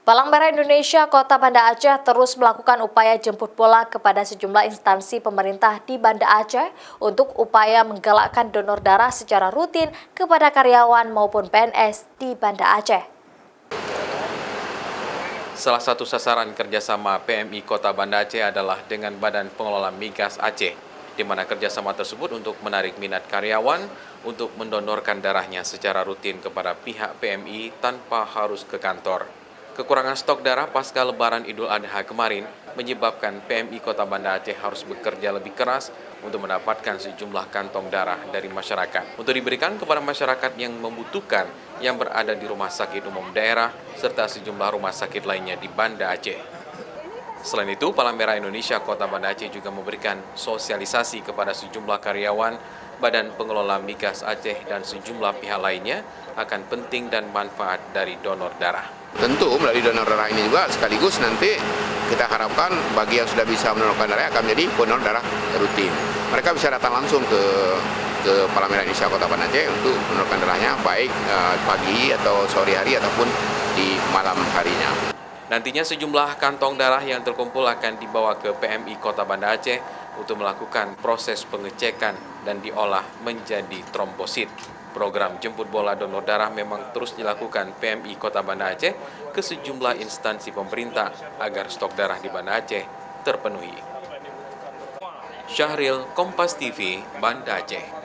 Palang Merah Indonesia Kota Banda Aceh terus melakukan upaya jemput bola kepada sejumlah instansi pemerintah di Banda Aceh untuk upaya menggalakkan donor darah secara rutin kepada karyawan maupun PNS di Banda Aceh. Salah satu sasaran kerjasama PMI Kota Banda Aceh adalah dengan Badan Pengelola Migas Aceh, di mana kerjasama tersebut untuk menarik minat karyawan untuk mendonorkan darahnya secara rutin kepada pihak PMI tanpa harus ke kantor. Kekurangan stok darah pasca Lebaran Idul Adha kemarin menyebabkan PMI Kota Banda Aceh harus bekerja lebih keras untuk mendapatkan sejumlah kantong darah dari masyarakat untuk diberikan kepada masyarakat yang membutuhkan yang berada di rumah sakit umum daerah serta sejumlah rumah sakit lainnya di Banda Aceh. Selain itu, Palang Merah Indonesia Kota Banda Aceh juga memberikan sosialisasi kepada sejumlah karyawan, Badan Pengelola Migas Aceh, dan sejumlah pihak lainnya akan penting dan manfaat dari donor darah. Tentu melalui donor darah ini juga sekaligus nanti kita harapkan bagi yang sudah bisa mendonorkan darah akan menjadi pendonor darah rutin. Mereka bisa datang langsung ke Palang Merah Indonesia Kota Banda Aceh untuk mendonorkan darahnya baik pagi atau sore hari ataupun di malam harinya. Nantinya sejumlah kantong darah yang terkumpul akan dibawa ke PMI Kota Banda Aceh untuk melakukan proses pengecekan dan diolah menjadi trombosit. Program jemput bola donor darah memang terus dilakukan PMI Kota Banda Aceh ke sejumlah instansi pemerintah agar stok darah di Banda Aceh terpenuhi. Syahril, Kompas TV, Banda Aceh.